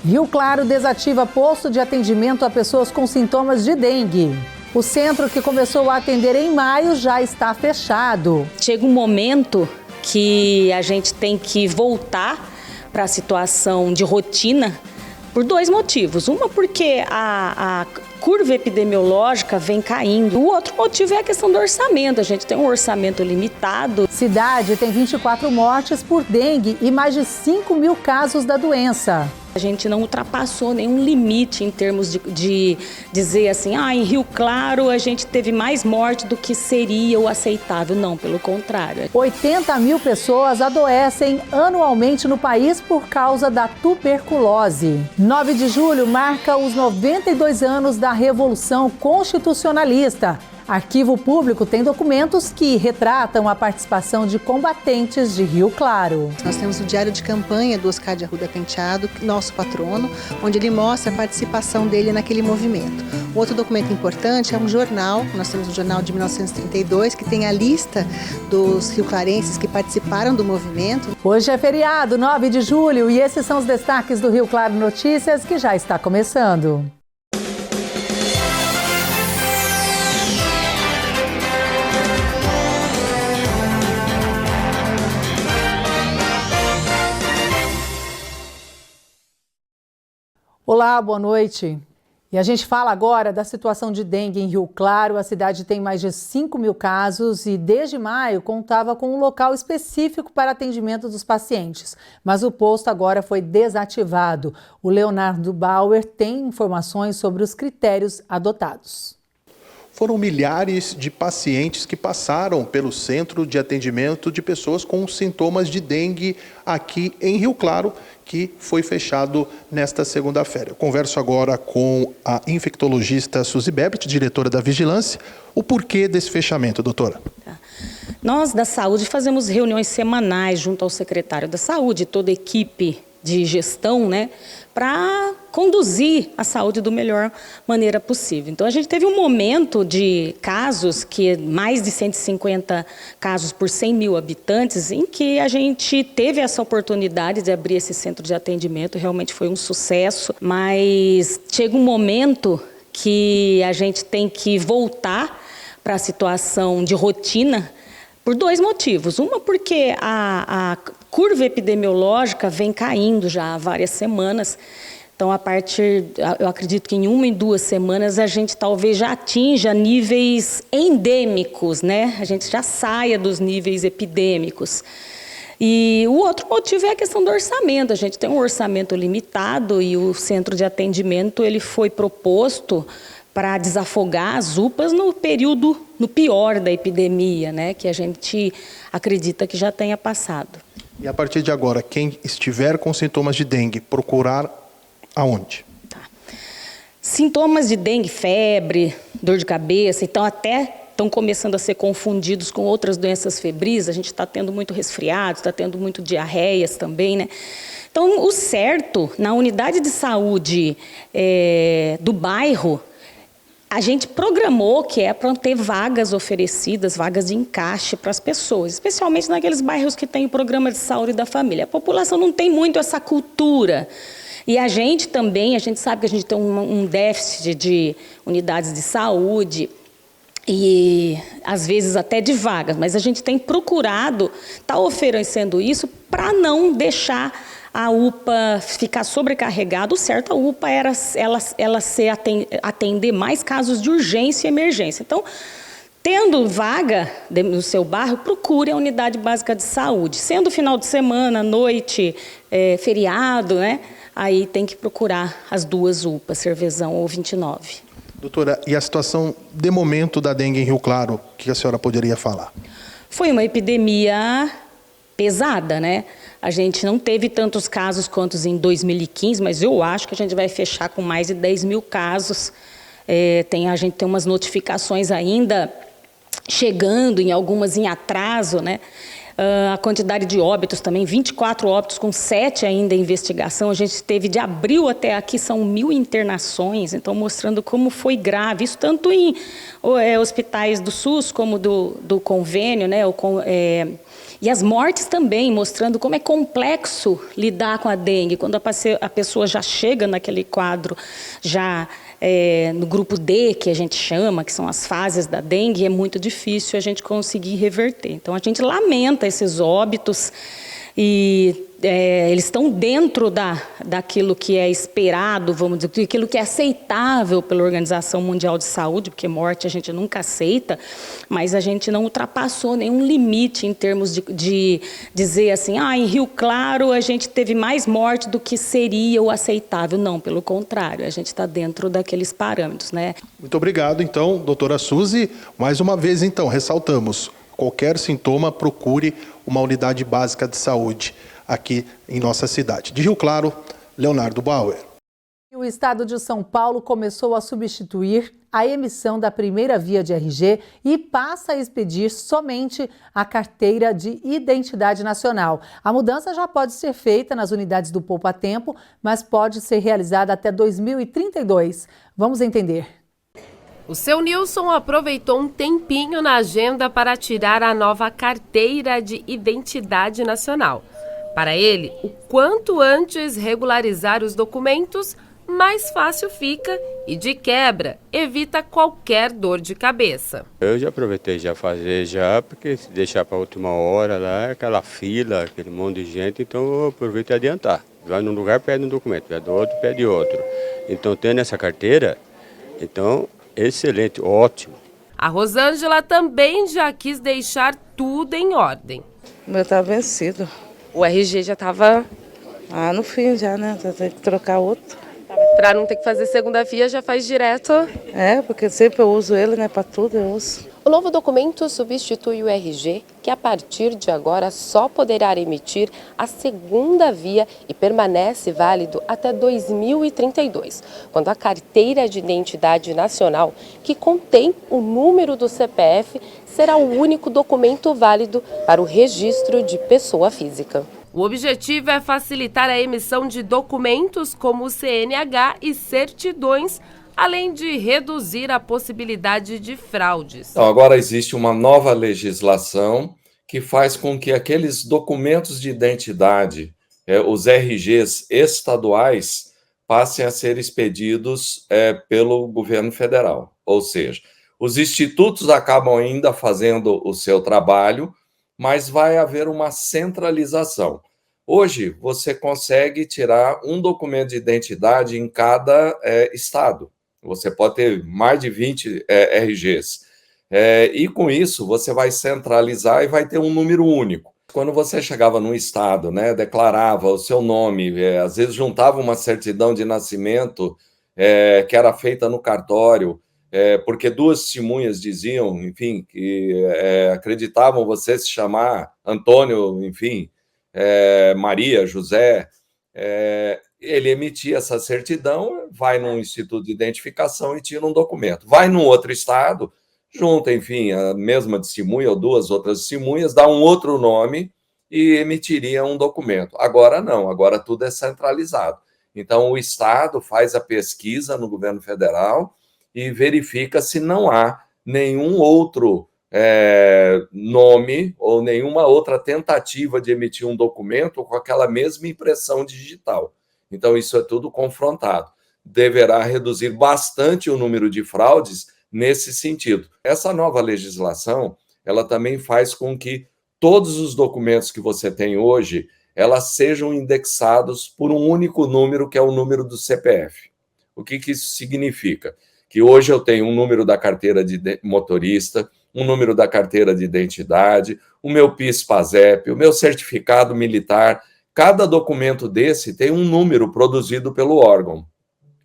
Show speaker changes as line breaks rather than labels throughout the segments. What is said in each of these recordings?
Rio Claro desativa posto de atendimento a pessoas com sintomas de dengue. O centro que começou a atender em maio já está fechado.
Chega um momento que a gente tem que voltar para a situação de rotina por dois motivos. Uma porque a curva epidemiológica vem caindo. O outro motivo é a questão do orçamento. A gente tem um orçamento limitado.
Cidade tem 24 mortes por dengue e mais de 5 mil casos da doença.
A gente não ultrapassou nenhum limite em termos de dizer assim, em Rio Claro a gente teve mais morte do que seria o aceitável. Não, pelo contrário.
80 mil pessoas adoecem anualmente no país por causa da tuberculose. 9 de julho marca os 92 anos da Revolução Constitucionalista. Arquivo Público tem documentos que retratam a participação de combatentes de Rio Claro.
Nós temos o diário de campanha do Oscar de Arruda Penteado, nosso patrono, onde ele mostra a participação dele naquele movimento. Outro documento importante é um jornal, nós temos o jornal de 1932, que tem a lista dos rioclarenses que participaram do movimento.
Hoje é feriado, 9 de julho, e esses são os destaques do Rio Claro Notícias, que já está começando. Olá, boa noite. E a gente fala agora da situação de dengue em Rio Claro. A cidade tem mais de 5 mil casos e desde maio contava com um local específico para atendimento dos pacientes. Mas o posto agora foi desativado. O Leonardo Bauer tem informações sobre os critérios adotados.
Foram milhares de pacientes que passaram pelo centro de atendimento de pessoas com sintomas de dengue aqui em Rio Claro, que foi fechado nesta segunda-feira. Eu converso agora com a infectologista Suzy Bebet, diretora da Vigilância. O porquê desse fechamento, doutora?
Nós da saúde fazemos reuniões semanais junto ao secretário da saúde, toda a equipe de gestão, para conduzir a saúde da melhor maneira possível. Então, a gente teve um momento de casos, que mais de 150 casos por 100 mil habitantes, em que a gente teve essa oportunidade de abrir esse centro de atendimento, realmente foi um sucesso, mas chega um momento que a gente tem que voltar para a situação de rotina por dois motivos. Uma porque a curva epidemiológica vem caindo já há várias semanas. Então, eu acredito que em 1 e 2 semanas a gente talvez já atinja níveis endêmicos, A gente já saia dos níveis epidêmicos. E o outro motivo é a questão do orçamento. A gente tem um orçamento limitado e o centro de atendimento ele foi proposto para desafogar as UPAs no pior da epidemia, que a gente acredita que já tenha passado.
E a partir de agora, quem estiver com sintomas de dengue, procurar aonde?
Sintomas de dengue, febre, dor de cabeça, então até estão começando a ser confundidos com outras doenças febris. A gente está tendo muito resfriado, está tendo muito diarreias também, Então, o certo, na unidade de saúde do bairro, a gente programou que é para ter vagas oferecidas, vagas de encaixe para as pessoas, especialmente naqueles bairros que tem o programa de saúde da família. A população não tem muito essa cultura. E a gente também, a gente sabe que a gente tem um déficit de unidades de saúde e, às vezes, até de vagas, mas a gente tem procurado estar oferecendo isso para não deixar a UPA ficar sobrecarregada. O certo, a UPA era atender mais casos de urgência e emergência. Então, tendo vaga no seu bairro, procure a unidade básica de saúde. Sendo final de semana, noite, feriado, aí tem que procurar as 2 UPAs, Cervezão ou 29.
Doutora, e a situação de momento da dengue em Rio Claro, o que a senhora poderia falar?
Foi uma epidemia pesada, A gente não teve tantos casos quanto em 2015, mas eu acho que a gente vai fechar com mais de 10 mil casos. A gente tem umas notificações ainda chegando, em algumas em atraso, A quantidade de óbitos também, 24 óbitos, com 7 ainda em investigação. A gente teve de abril até aqui, são 1.000 internações, então mostrando como foi grave. Isso tanto em hospitais do SUS como do convênio, E as mortes também, mostrando como é complexo lidar com a dengue, quando a pessoa já chega naquele quadro, já no grupo D, que a gente chama, que são as fases da dengue, é muito difícil a gente conseguir reverter. Então, a gente lamenta esses óbitos e eles estão dentro daquilo que é esperado, vamos dizer, aquilo que é aceitável pela Organização Mundial de Saúde, porque morte a gente nunca aceita, mas a gente não ultrapassou nenhum limite em termos de dizer assim, em Rio Claro a gente teve mais morte do que seria o aceitável. Não, pelo contrário, a gente está dentro daqueles parâmetros, né?
Muito obrigado, então, doutora Suzy. Mais uma vez, então, ressaltamos, qualquer sintoma, procure uma unidade básica de saúde aqui em nossa cidade. De Rio Claro, Leonardo Bauer.
O estado de São Paulo começou a substituir a emissão da primeira via de RG e passa a expedir somente a carteira de identidade nacional. A mudança já pode ser feita nas unidades do Poupa Tempo, mas pode ser realizada até 2032. Vamos entender.
O seu Nilson aproveitou um tempinho na agenda para tirar a nova carteira de identidade nacional. Para ele, o quanto antes regularizar os documentos, mais fácil fica e, de quebra, evita qualquer dor de cabeça.
Eu já aproveitei fazer porque se deixar para a última hora lá, aquela fila, aquele monte de gente, então eu aproveito e adiantar. Vai num lugar, pede um documento, vai do outro, pede outro. Então, tendo essa carteira, então, excelente, ótimo.
A Rosângela também já quis deixar tudo em ordem.
O meu tá vencido.
O RG já estava...
No fim já, né? Tem que trocar outro.
Para não ter que fazer segunda via, já faz direto.
Porque sempre eu uso ele, né? Para tudo eu uso.
O novo documento substitui o RG, que a partir de agora só poderá emitir a segunda via e permanece válido até 2032, quando a carteira de identidade nacional, que contém o número do CPF, será o único documento válido para o registro de pessoa física. O objetivo é facilitar a emissão de documentos como o CNH e certidões, além de reduzir a possibilidade de fraudes.
Então, agora existe uma nova legislação que faz com que aqueles documentos de identidade, os RGs estaduais, passem a ser expedidos pelo governo federal. Ou seja, os institutos acabam ainda fazendo o seu trabalho, mas vai haver uma centralização. Hoje, você consegue tirar um documento de identidade em cada estado. Você pode ter mais de 20 RGs. E com isso, você vai centralizar e vai ter um número único. Quando você chegava num estado, né, declarava o seu nome, às vezes juntava uma certidão de nascimento que era feita no cartório, porque duas testemunhas diziam, enfim, que acreditavam você se chamar Antônio, enfim, Maria, José, ele emitia essa certidão, vai num instituto de identificação e tira um documento. Vai num outro estado, junta, enfim, a mesma testemunha ou duas outras testemunhas, dá um outro nome e emitiria um documento. Agora não, agora tudo é centralizado. Então, o estado faz a pesquisa no governo federal e verifica se não há nenhum outro nome ou nenhuma outra tentativa de emitir um documento com aquela mesma impressão digital. Então, isso é tudo confrontado. Deverá reduzir bastante o número de fraudes nesse sentido. Essa nova legislação, ela também faz com que todos os documentos que você tem hoje, elas sejam indexados por um único número, que é o número do CPF. O que isso significa? Que hoje eu tenho um número da carteira de motorista, um número da carteira de identidade, o meu PIS/PASEP, o meu certificado militar. Cada documento desse tem um número produzido pelo órgão.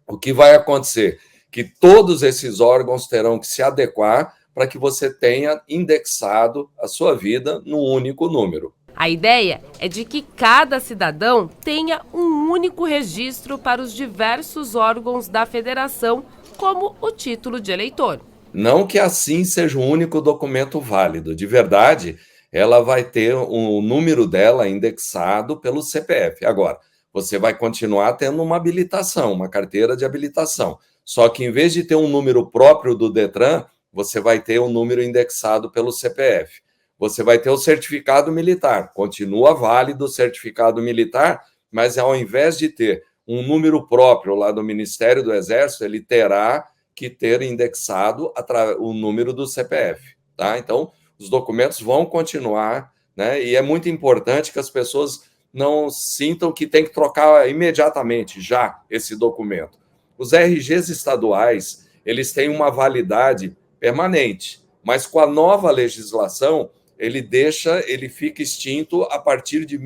O que vai acontecer? Que todos esses órgãos terão que se adequar para que você tenha indexado a sua vida num único número.
A ideia é de que cada cidadão tenha um único registro para os diversos órgãos da federação, como o título de eleitor.
Não que assim seja o único documento válido. De verdade, ela vai ter o número dela indexado pelo CPF. Agora, você vai continuar tendo uma habilitação, uma carteira de habilitação. Só que em vez de ter um número próprio do Detran, você vai ter um número indexado pelo CPF. você vai ter o certificado militar. Continua válido o certificado militar, mas ao invés de ter um número próprio lá do Ministério do Exército, ele terá que ter indexado o número do CPF, tá? Então, os documentos vão continuar, né? E é muito importante que as pessoas não sintam que tem que trocar imediatamente já esse documento. Os RGs estaduais, eles têm uma validade permanente, mas com a nova legislação, ele fica extinto a partir de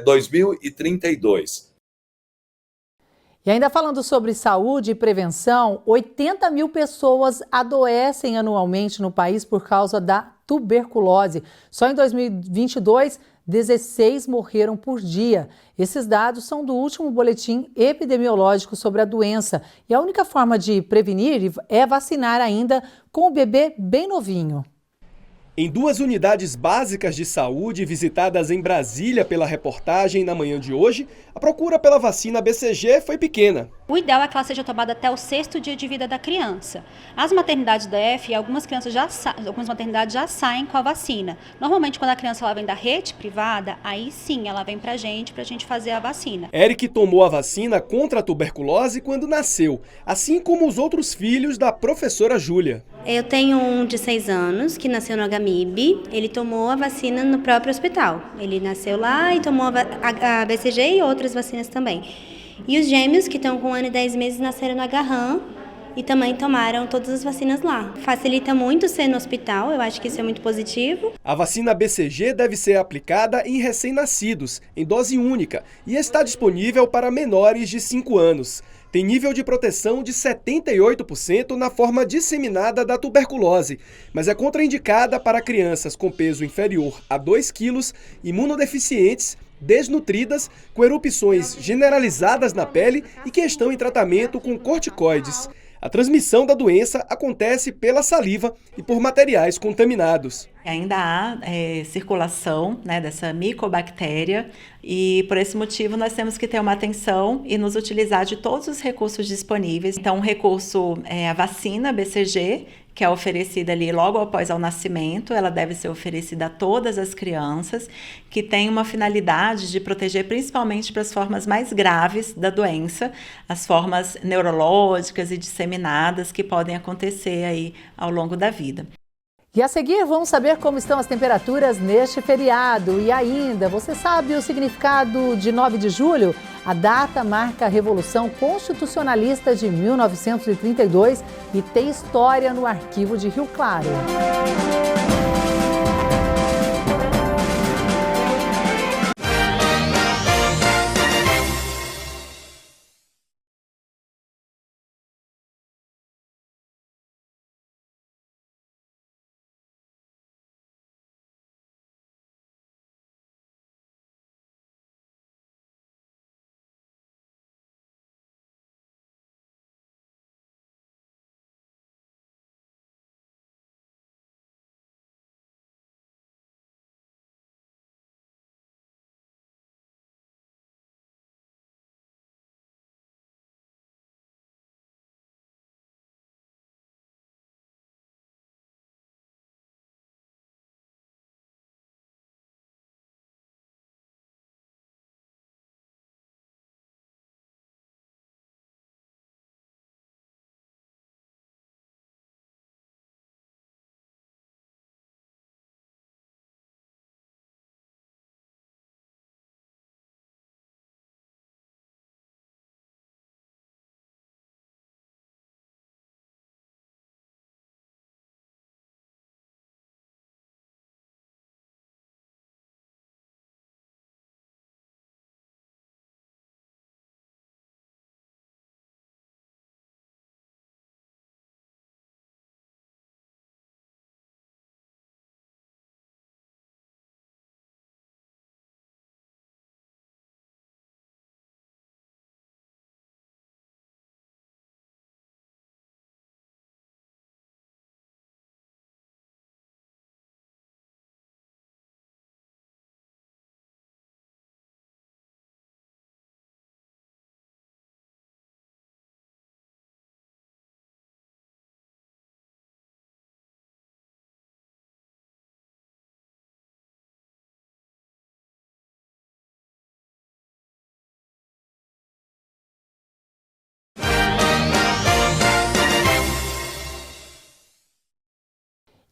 2032.
E ainda falando sobre saúde e prevenção, 80 mil pessoas adoecem anualmente no país por causa da tuberculose. Só em 2022, 16 morreram por dia. Esses dados são do último boletim epidemiológico sobre a doença. E a única forma de prevenir é vacinar ainda com o bebê bem novinho.
Em 2 unidades básicas de saúde visitadas em Brasília pela reportagem na manhã de hoje, a procura pela vacina BCG foi pequena.
O ideal é que ela seja tomada até o 6º dia de vida da criança. As maternidades DF, algumas maternidades já saem com a vacina. Normalmente, quando a criança ela vem da rede privada, aí sim ela vem pra gente fazer a vacina.
Eric tomou a vacina contra a tuberculose quando nasceu, assim como os outros filhos da professora Júlia.
Eu tenho um de 6 anos que nasceu no HMIB. Ele tomou a vacina no próprio hospital. Ele nasceu lá e tomou a BCG e outras vacinas também. E os gêmeos, que estão com 1 ano e 10 meses, nasceram no Agarram e também tomaram todas as vacinas lá. Facilita muito ser no hospital, eu acho que isso é muito positivo.
A vacina BCG deve ser aplicada em recém-nascidos, em dose única, e está disponível para menores de 5 anos. Tem nível de proteção de 78% na forma disseminada da tuberculose, mas é contraindicada para crianças com peso inferior a 2 quilos, imunodeficientes, desnutridas, com erupções generalizadas na pele e que estão em tratamento com corticoides. A transmissão da doença acontece pela saliva e por materiais contaminados.
Ainda há circulação, né, dessa micobactéria e por esse motivo nós temos que ter uma atenção e nos utilizar de todos os recursos disponíveis. Então, um recurso é a vacina BCG, que é oferecida ali logo após ao nascimento. Ela deve ser oferecida a todas as crianças, que tem uma finalidade de proteger principalmente para as formas mais graves da doença, as formas neurológicas e disseminadas que podem acontecer aí ao longo da vida.
E a seguir, vamos saber como estão as temperaturas neste feriado. E ainda, você sabe o significado de 9 de julho? A data marca a Revolução Constitucionalista de 1932 e tem história no arquivo de Rio Claro.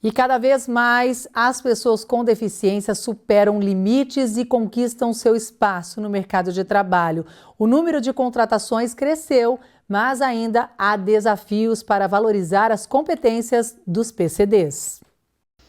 E cada vez mais as pessoas com deficiência superam limites e conquistam seu espaço no mercado de trabalho. O número de contratações cresceu, mas ainda há desafios para valorizar as competências dos PCDs.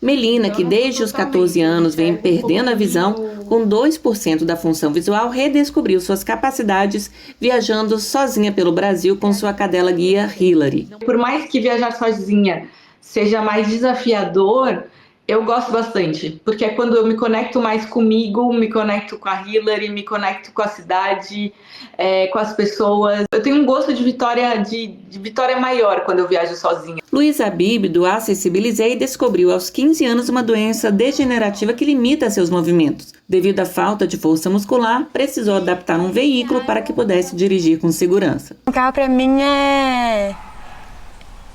Melina, que desde os 14 anos vem perdendo a visão, com 2% da função visual, redescobriu suas capacidades viajando sozinha pelo Brasil com sua cadela guia Hillary.
Por mais que viajar sozinha seja mais desafiador, eu gosto bastante, porque é quando eu me conecto mais comigo, me conecto com a Hillary, me conecto com a cidade, com as pessoas. Eu tenho um gosto de vitória maior quando eu viajo sozinha.
Luísa Habib, do Acessibilizei, descobriu aos 15 anos uma doença degenerativa que limita seus movimentos. Devido à falta de força muscular, precisou adaptar um veículo para que pudesse dirigir com segurança.
O carro para mim é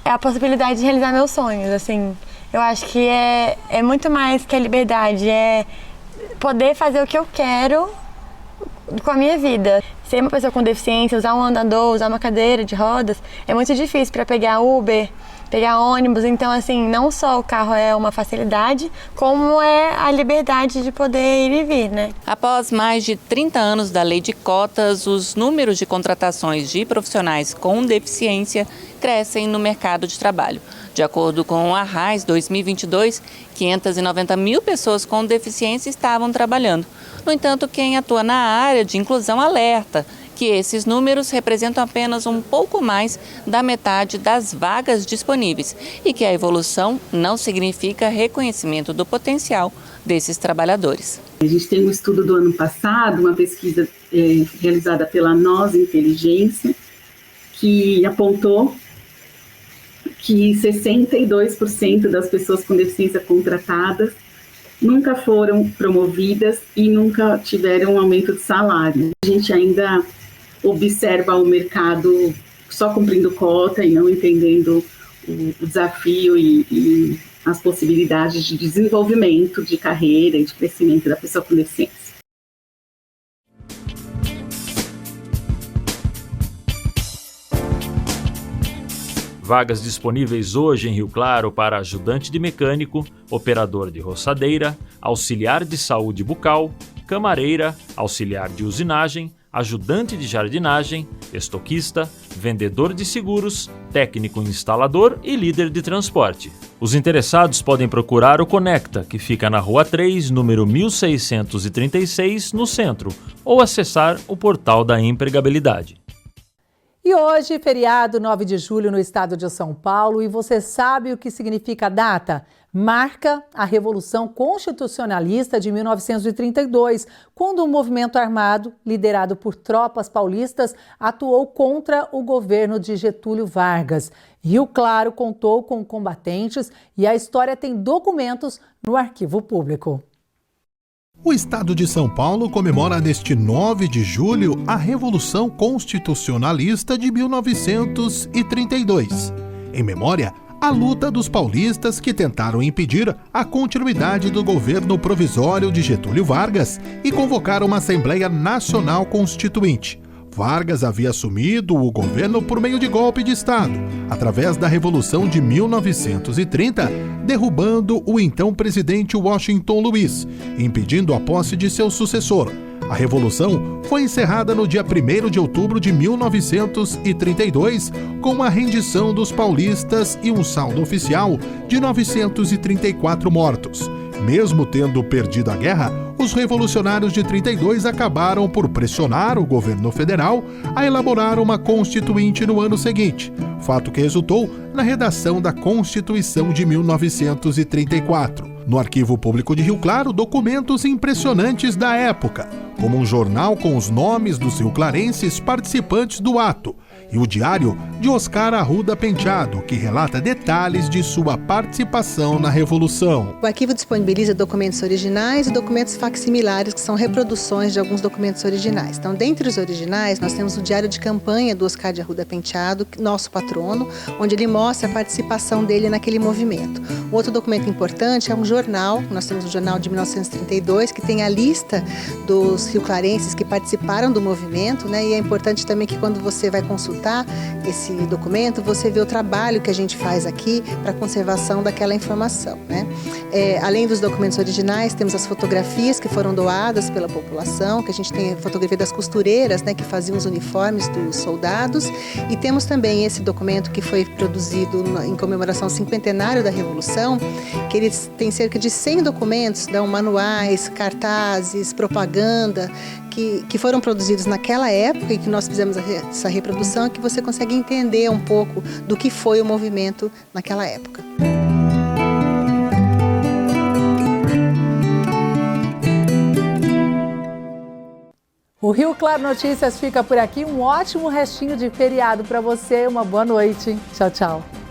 a possibilidade de realizar meus sonhos, assim. Eu acho que é muito mais que a liberdade, é poder fazer o que eu quero com a minha vida. Ser uma pessoa com deficiência, usar um andador, usar uma cadeira de rodas, é muito difícil para pegar Uber, pegar ônibus. Então, assim, não só o carro é uma facilidade, como é a liberdade de poder ir e vir, né?
Após mais de 30 anos da lei de cotas, os números de contratações de profissionais com deficiência crescem no mercado de trabalho. De acordo com a RAIS 2022, 590 mil pessoas com deficiência estavam trabalhando. No entanto, quem atua na área de inclusão alerta que esses números representam apenas um pouco mais da metade das vagas disponíveis e que a evolução não significa reconhecimento do potencial desses trabalhadores.
A gente tem um estudo do ano passado, uma pesquisa realizada pela Nós Inteligência, que apontou que 62% das pessoas com deficiência contratadas nunca foram promovidas e nunca tiveram um aumento de salário. A gente ainda observa o mercado só cumprindo cota e não entendendo o desafio e as possibilidades de desenvolvimento de carreira e de crescimento da pessoa com deficiência.
Vagas disponíveis hoje em Rio Claro para ajudante de mecânico, operador de roçadeira, auxiliar de saúde bucal, camareira, auxiliar de usinagem, ajudante de jardinagem, estoquista, vendedor de seguros, técnico instalador e líder de transporte. Os interessados podem procurar o Conecta, que fica na Rua 3, número 1636, no centro, ou acessar o portal da empregabilidade.
E hoje, feriado 9 de julho no estado de São Paulo, e você sabe o que significa a data? Marca a Revolução Constitucionalista de 1932, quando um movimento armado, liderado por tropas paulistas, atuou contra o governo de Getúlio Vargas. Rio Claro contou com combatentes e a história tem documentos no arquivo público.
O estado de São Paulo comemora neste 9 de julho a Revolução Constitucionalista de 1932, em memória à luta dos paulistas que tentaram impedir a continuidade do governo provisório de Getúlio Vargas e convocaram uma Assembleia Nacional Constituinte. Vargas havia assumido o governo por meio de golpe de Estado, através da Revolução de 1930, derrubando o então presidente Washington Luiz, impedindo a posse de seu sucessor. A Revolução foi encerrada no dia 1º de outubro de 1932, com a rendição dos paulistas e um saldo oficial de 934 mortos. Mesmo tendo perdido a guerra, os revolucionários de 32 acabaram por pressionar o governo federal a elaborar uma constituinte no ano seguinte, fato que resultou na redação da Constituição de 1934. No Arquivo Público de Rio Claro, documentos impressionantes da época, como um jornal com os nomes dos rioclarenses participantes do ato, e o diário de Oscar Arruda Penteado, que relata detalhes de sua participação na Revolução.
O arquivo disponibiliza documentos originais e documentos facsimilares, que são reproduções de alguns documentos originais. Então, dentre os originais, nós temos o diário de campanha do Oscar de Arruda Penteado, nosso patrono, onde ele mostra a participação dele naquele movimento. Outro documento importante é um jornal, nós temos o jornal de 1932, que tem a lista dos rioclarenses que participaram do movimento, né? E é importante também que quando você vai consultar esse documento, você vê o trabalho que a gente faz aqui para a conservação daquela informação, né? Além dos documentos originais, temos as fotografias que foram doadas pela população, que a gente tem a fotografia das costureiras, né, que faziam os uniformes dos soldados, e temos também esse documento que foi produzido em comemoração ao cinquentenário da Revolução, que eles têm cerca de 100 documentos, dão manuais, cartazes, propaganda, que foram produzidos naquela época e que nós fizemos essa reprodução, que você consegue entender um pouco do que foi o movimento naquela época.
O Rio Claro Notícias fica por aqui. Um ótimo restinho de feriado para você. Uma boa noite. Tchau, tchau.